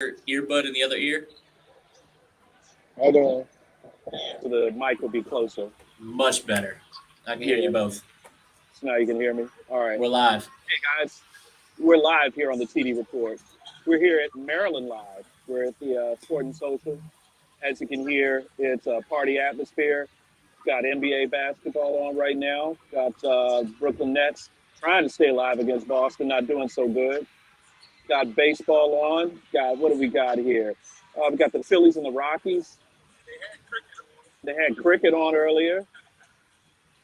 earbud in the other ear? Hold on. So the mic will be closer. Much better. I can hear you Yeah. both. So now you can hear me. All right. We're live. Hey guys, we're live here on the TD Report. We're here at Maryland Live. We're at the Sport and Social. As you can hear, it's a party atmosphere. Got NBA basketball on right now. Got Brooklyn Nets trying to stay alive against Boston, not doing so good. Got baseball on. Got what do we got here? We got the Phillies and the Rockies. They had cricket on earlier.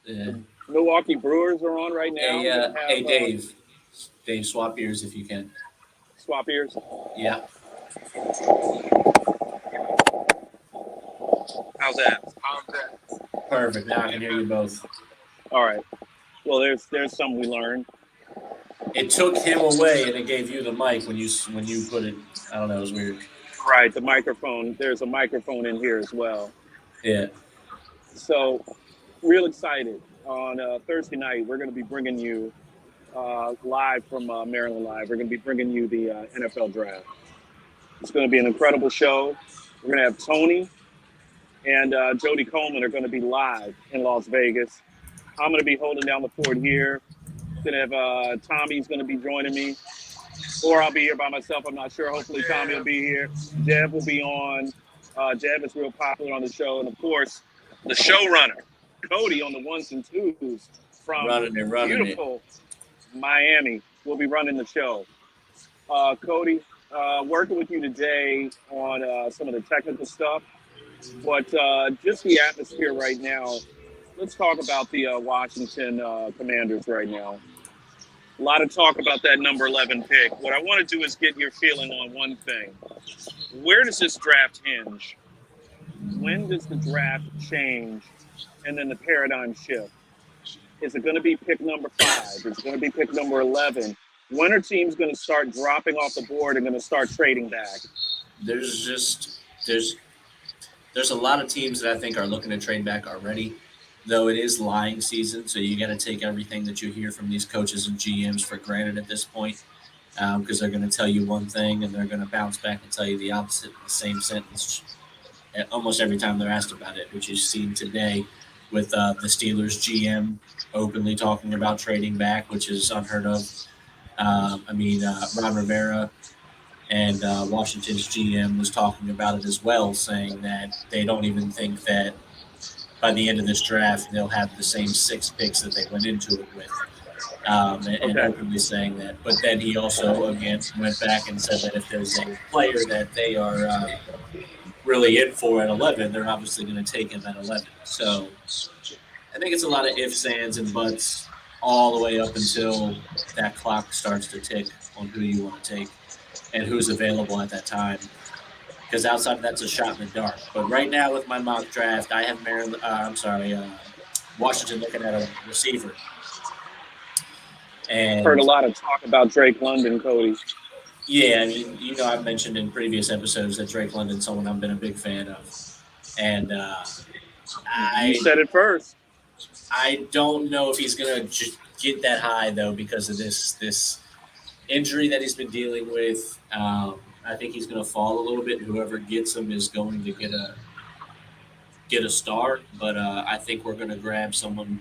Yeah. The Milwaukee Brewers are on right now. Hey, We're gonna hey, have Dave. Dave, swap ears if you can. swap ears. Yeah, How's that? perfect. Now I can hear you both. All right. Well, there's some we learned. It took him away and it gave you the mic when you put it. I don't know. It was weird. Right, the microphone. There's a microphone in here as well. Yeah. So, real excited. On Thursday night, we're going to be bringing you live from Maryland Live. We're going to be bringing you the NFL draft. It's going to be an incredible show. We're going to have Tony and Jody Coleman are going to be live in Las Vegas. I'm going to be holding down the fort here. Going to have Tommy's going to be joining me, or I'll be here by myself. I'm not sure. Hopefully, Tommy will be here. Jeb will be on. Jeb is real popular on the show, and of course, the showrunner, Cody, on the ones and twos from Running it. beautiful Miami, will be running the show. Cody, working with you today on some of the technical stuff, but just the atmosphere right now. Let's talk about the Washington Commanders right now. A lot of talk about that number 11 pick. What I want to do is get your feeling on one thing. Where does this draft hinge? When does the draft change and then the paradigm shift? Is it going to be pick number 5? Is it going to be pick number 11? When are teams going to start dropping off the board and going to start trading back? There's a lot of teams that I think are looking to trade back already. Though it is lying season, so you got to take everything that you hear from these coaches and GMs for granted at this point, because they're going to tell you one thing and they're going to bounce back and tell you the opposite in the same sentence almost every time they're asked about it, which you've seen today with the Steelers GM openly talking about trading back, which is unheard of. Ron Rivera and Washington's GM was talking about it as well, saying that they don't even think that by the end of this draft, they'll have the same 6 picks that they went into it with, and openly saying that. But then he also, again, went back and said that if there's a player that they are really in for at 11, they're obviously going to take him at 11. So I think it's a lot of ifs, ands, and buts all the way up until that clock starts to tick on who you want to take and who's available at that time. Because outside of that's a shot in the dark. But right now with my mock draft, I have Washington looking at a receiver. And heard a lot of talk about Drake London, Cody. Yeah, I mean, I've mentioned in previous episodes that Drake London's someone I've been a big fan of. And you said it first. I don't know if he's going to get that high, though, because of this injury that he's been dealing with. I think he's going to fall a little bit. Whoever gets him is going to get a star, but I think we're going to grab someone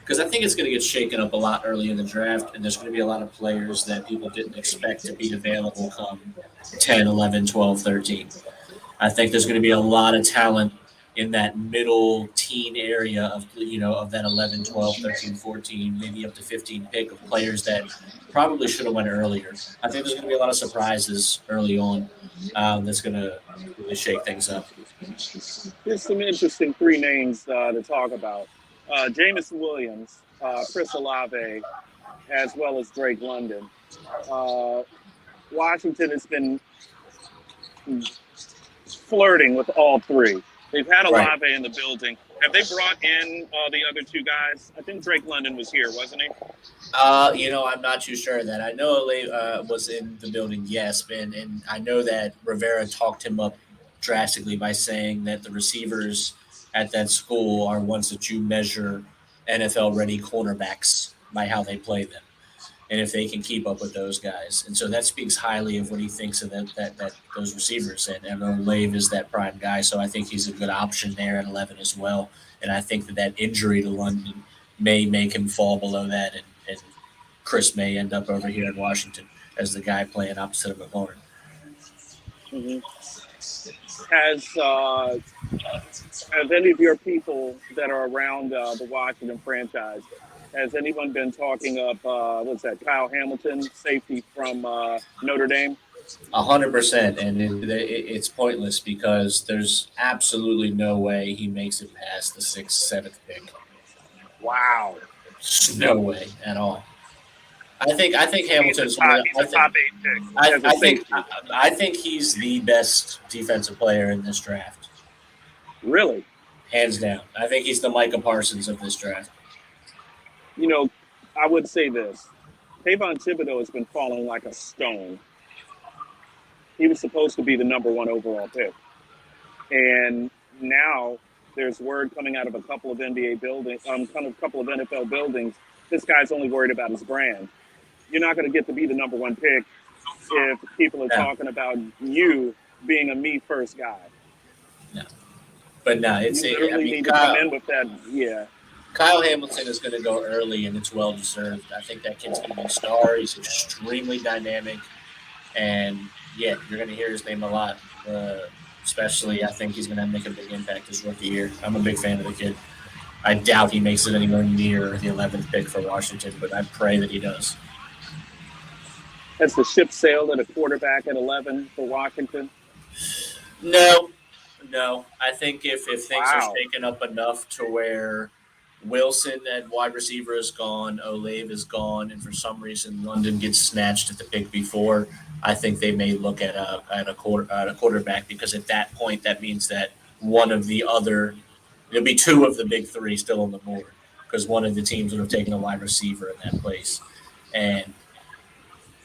because I think it's going to get shaken up a lot early in the draft, and there's going to be a lot of players that people didn't expect to be available come 10, 11, 12, 13. I think there's going to be a lot of talent in that middle teen area of that 11, 12, 13, 14, maybe up to 15 pick of players that probably should have went earlier. I think there's going to be a lot of surprises early on that's going to really shake things up. Here's some interesting 3 names to talk about. Jameson Williams, Chris Olave, as well as Drake London. Washington has been flirting with all 3. They've had Olave in the building. Have they brought in the other 2 guys? I think Drake London was here, wasn't he? I'm not too sure of that. I know Olave was in the building, yes, and I know that Rivera talked him up drastically by saying that the receivers at that school are ones that you measure NFL-ready cornerbacks by how they play them. and if they can keep up with those guys. And so that speaks highly of what he thinks of that those receivers. And Olave is that prime guy, so I think he's a good option there at 11 as well. And I think that injury to London may make him fall below that, and Chris may end up over here in Washington as the guy playing opposite of McLaurin. Mm-hmm. Has any of your people that are around the Washington franchise, has anyone been talking up, Kyle Hamilton, safety from Notre Dame? 100%, and it's pointless because there's absolutely no way he makes it past the 6th, 7th pick. Wow, no way at all. I think Hamilton's top 8 pick. I think he's the best defensive player in this draft. Really? Hands down. I think he's the Micah Parsons of this draft. You know, I would say this. Kayvon Thibodeau has been falling like a stone. He was supposed to be the number 1 overall pick. And now there's word coming out of a couple of NBA buildings, a couple of NFL buildings. This guy's only worried about his brand. You're not going to get to be the number 1 pick if people are talking about you being a me first guy. No. But no, you literally need to come in with that. Yeah. Kyle Hamilton is going to go early, and it's well deserved. I think that kid's going to be a star. He's extremely dynamic, and yeah, you're going to hear his name a lot. Especially, I think he's going to make a big impact his rookie year. I'm a big fan of the kid. I doubt he makes it anywhere near the 11th pick for Washington, but I pray that he does. Has the ship sailed at a quarterback at 11 for Washington? No. I think if things are shaken up enough to where Wilson at wide receiver is gone, Olave is gone, and for some reason London gets snatched at the pick before, I think they may look at a quarterback, because at that point that means that one of the other – there'll be 2 of the big 3 still on the board, because one of the teams would have taken a wide receiver in that place. And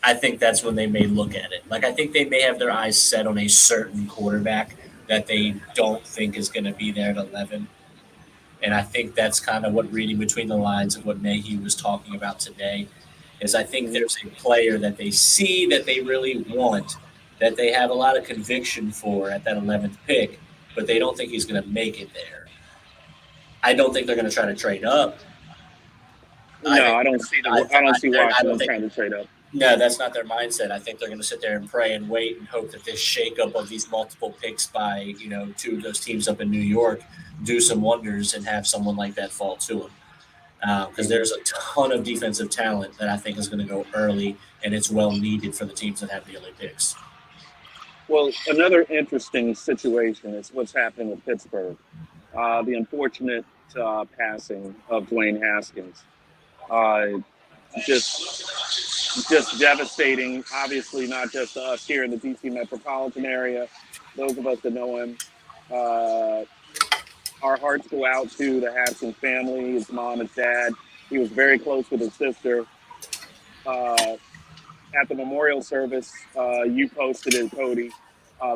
I think that's when they may look at it. Like, I think they may have their eyes set on a certain quarterback that they don't think is going to be there at 11. And I think that's kind of what reading between the lines of what Nagy was talking about today is I think there's a player that they see that they really want, that they have a lot of conviction for at that 11th pick, but they don't think he's going to make it there. I don't think they're going to try to trade up. No, I don't see Washington trying to trade up. No, that's not their mindset. I think they're going to sit there and pray and wait and hope that this shakeup of these multiple picks by, 2 of those teams up in New York do some wonders and have someone like that fall to them. Because there's a ton of defensive talent that I think is going to go early, and it's well needed for the teams that have the early picks. Well, another interesting situation is what's happening with Pittsburgh. The unfortunate passing of Dwayne Haskins. Just devastating, obviously, not just us here in the D.C. metropolitan area, those of us that know him. Our hearts go out to the Haskins family, his mom, his dad. He was very close with his sister. At the memorial service, you posted it, Cody.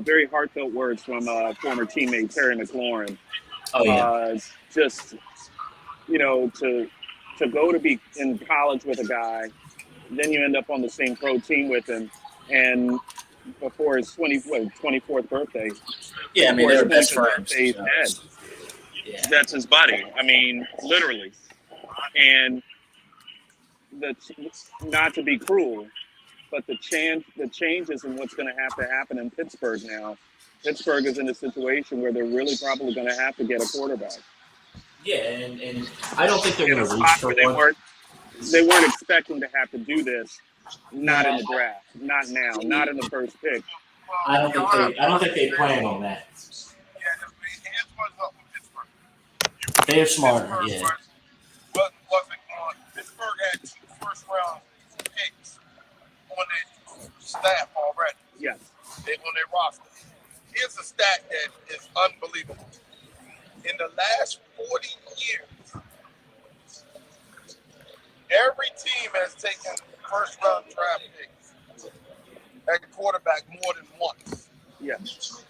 Very heartfelt words from former teammate Terry McLaurin. Oh, yeah. To go to be in college with a guy, then you end up on the same pro team with him, and before his 24th birthday. Yeah, I mean, they're best friends. He's dead. Yeah. That's his buddy. I mean, literally. And not to be cruel, but the changes in what's going to have to happen in Pittsburgh now. Pittsburgh is in a situation where they're really probably going to have to get a quarterback. Yeah, and I don't think they're going to reach for one. They weren't expecting to have to do this. Not in the draft. Not now. Not in the first pick. I don't think they plan on that. They're smart. Yeah. But wasn't on. Pittsburgh had 2 first-round picks on their staff already. Yes. On their roster. Here's a stat that is unbelievable. In the last 40 years, every team has taken first-round draft picks at quarterback more than once. Yes.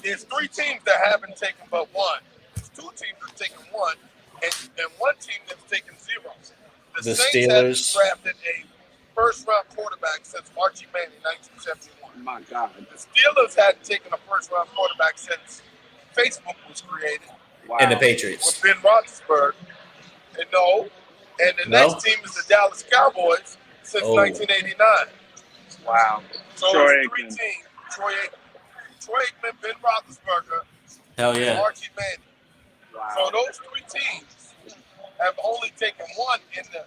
There's 3 teams that haven't taken but one. There's 2 teams that have taken one, and one team that's taken 0. The Saints Steelers have drafted a first-round quarterback since Archie Manning, 1971. My God. The Steelers hadn't taken a first-round quarterback since Facebook was created Wow. And the with Patriots. Ben Roethlisberger. And the No? next team is the Dallas Cowboys since Oh. 1989. Wow. So Troy it's three Aikman. teams: Troy Aikman, Ben Roethlisberger, Hell and yeah. Archie Manning. So Wow. those three teams have only taken one in the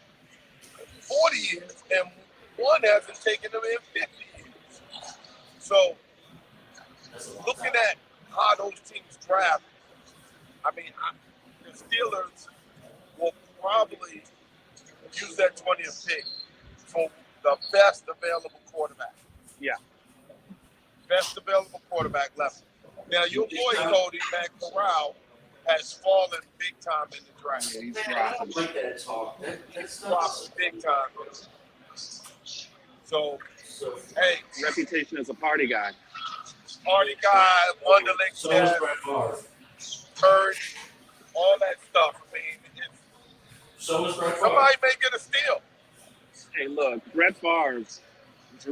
40 years, and one hasn't taken them in 50 years. So looking at how those teams draft, I mean, the Steelers will probably use that 20th pick for the best available quarterback. Yeah. Best available quarterback left. Now, your boy Cody McCorral has fallen big time in the draft. Yeah, he's dropping. like that talk. That's Dropped big time. So, hey, Reputation as a party guy. party guy, Wonderlic, So is Brett Favre. Purge, all that stuff. I mean, So is Brett Favre. somebody may get a steal. Hey, look, Brett Favre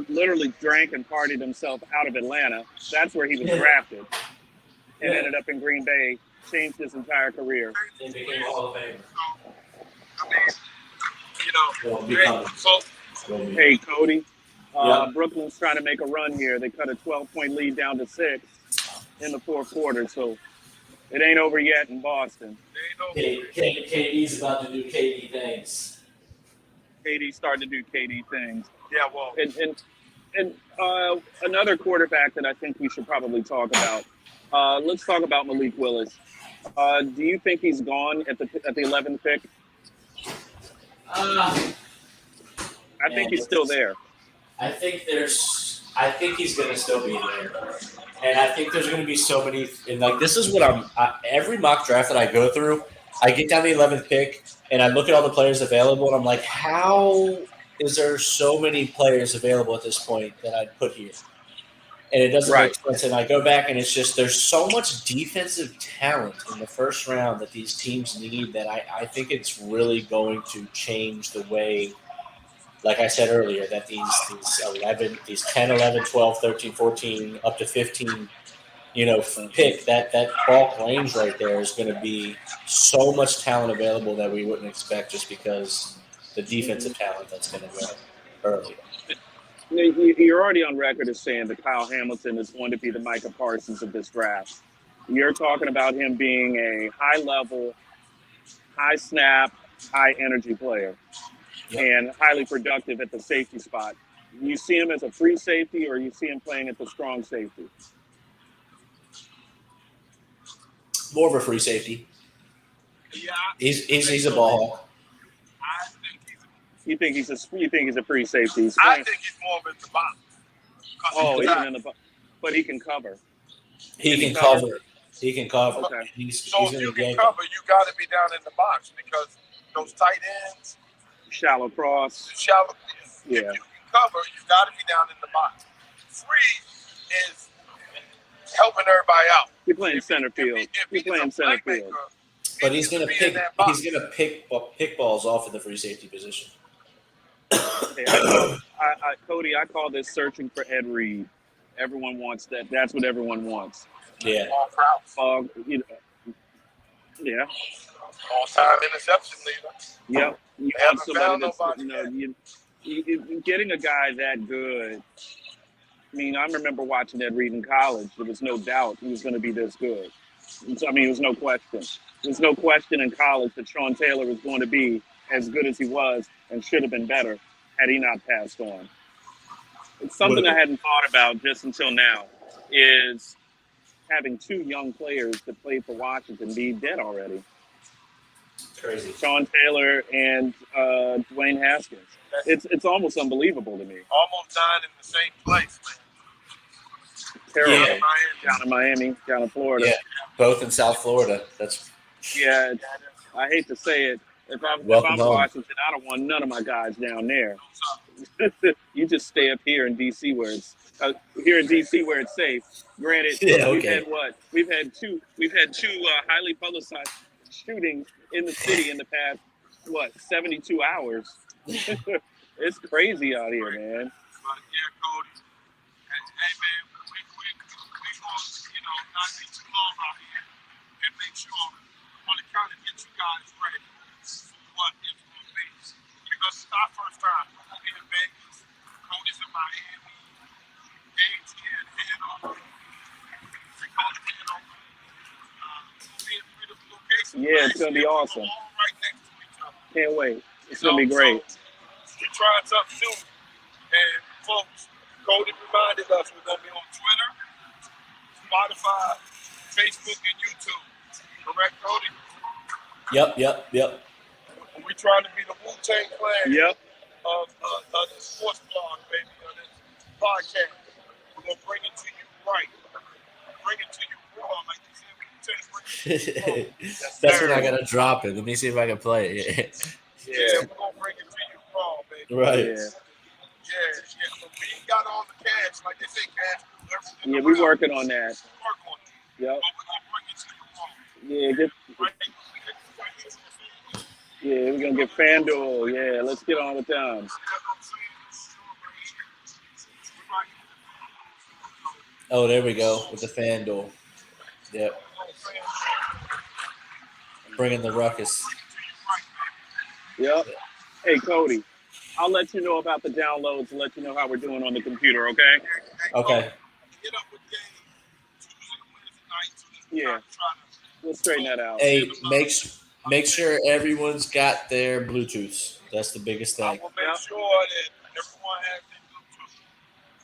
literally drank and partied himself out of Atlanta. That's where he was drafted. And ended up in Green Bay, changed his entire career. And became a Hall of Famer. I mean, Well, becoming. so Hey, Cody, Yeah. Brooklyn's trying to make a run here. They cut a 12-point lead down to 6 in the fourth quarter, so it ain't over yet in Boston. they know. KD's about to do KD things. KD's starting to do KD things. Yeah, well, And another quarterback that I think we should probably talk about. Let's talk about Malik Willis. Do you think he's gone at the 11th pick? I think he's still there. I think he's going to still be there. And I think there's going to be so many. And like, this is what every mock draft that I go through, I get down the 11th pick and I look at all the players available and I'm like, how is there so many players available at this point that I'd put here? And it doesn't make sense. And I go back and it's just, there's so much defensive talent in the first round that these teams need that I think it's really going to change the way, like I said earlier, that these 10, 11, 12, 13, 14, up to 15, pick, that bulk range right there is going to be so much talent available that we wouldn't expect just because the defensive talent that's going to go early. You're already on record as saying that Kyle Hamilton is going to be the Micah Parsons of this draft. You're talking about him being a high-level, high-snap, high-energy player. Yep. And highly productive at the safety spot. You see him as a free safety or you see him playing at the strong safety? More of a free safety. Yeah, He's a ball hawk. I think he's. You think he's a free safety? He's I playing, think he's more of in the box. even in the but he can cover. He can cover. He can cover. Okay. He's So going if you to can yank. cover, you got to be down in the box because those tight ends, Shallow cross. shallow. Yeah. If you can cover, you got to be down in the box. Free is helping everybody out. You're playing center field. You're playing center field. But he's going to pick balls off of the free safety position. Hey, Cody, I call this searching for Ed Reed. Everyone wants that. That's what everyone wants. Yeah. All crowds. Yeah. All-time interception leader. Yep. You Haven't want somebody found that's nobody you getting a guy that good. I mean, I remember watching Ed Reed in college. There was no doubt he was going to be this good. I mean, there was no question. There's no question in college that Sean Taylor was going to be as good as he was and should have been better had he not passed on. It's something I hadn't thought about just until now is having two young players that played for Washington be dead already. Crazy. Sean Taylor and Dwayne Haskins. It's almost unbelievable to me. Almost died in the same place, man. Terrible. Yeah. Down in Miami, down in Florida. Yeah. Both in South Florida. That's Yeah, I hate to say it. If I'm Welcome home. Washington, I don't want none of my guys down there. You just stay up here in DC where it's where it's safe. Granted, Yeah, we've okay. had what? We've had two highly publicized shootings in the city in the past 72 hours. It's crazy out here, man. But yeah, Cody. And, hey man, we gonna, not be too long out here and make sure on the count to get you guys ready for what it's gonna be. Because it's our first time in Vegas. Cody's in Miami. Dave's here in Hanover. We call it Hanover. Being three different locations. Yeah, it's gonna be awesome. All right next to each other. Can't wait. It's gonna be great. So, we're trying something new. And folks, Cody reminded us we're gonna be on Twitter, Spotify, Facebook, and YouTube. Correct, Cody? Yep. We're trying to be the Wu-Tang Clan Yep. of the sports blog, baby, of this podcast. We're gonna bring it to you right. Bring it to you raw, like you said. Bring it to you raw. That's when I gotta drop it. Let me see if I can play it. Yeah, we're gonna bring it to you raw, baby. Right. Yeah. Yeah. But we ain't got all the cash, like they say, cash. Yeah, we're working on that. Work on it. Yep. But we're gonna bring it to you raw. Yeah, we're gonna get FanDuel. Yeah, let's get on with them. Oh, there we go with the FanDuel. Yep. Bringing the ruckus. Yep. Hey, Cody, I'll let you know about the downloads and let you know how we're doing on the computer, okay? Okay. Get up with Dave Tuesday, Wednesday night. Yeah. We'll straighten that out. Hey, make sure everyone's got their Bluetooths. That's the biggest I thing. will make sure that everyone has their Bluetooth.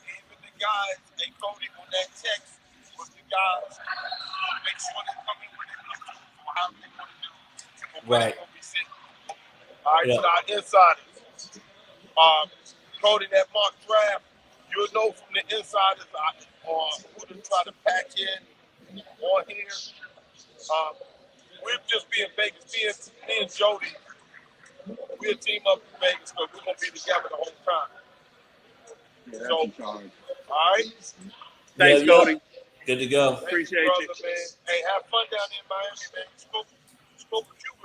Even the guys, hey Cody, on that text with the guys, make sure they come in with their Bluetooth or how they want to do it. Right. Gonna be sitting. All right, Yeah. so our insiders. Cody, that mock draft, you'll know from the insiders who to try to pack in on here. We'll just be in Vegas. Me and Jody, we'll team up in Vegas because we're going to be together the whole time. Yeah, that's So, in charge. all right? Thanks, Yeah. Cody. Good to go. Thank Appreciate you, you. brother, man. Hey, have fun down there in Miami, man. You spoke with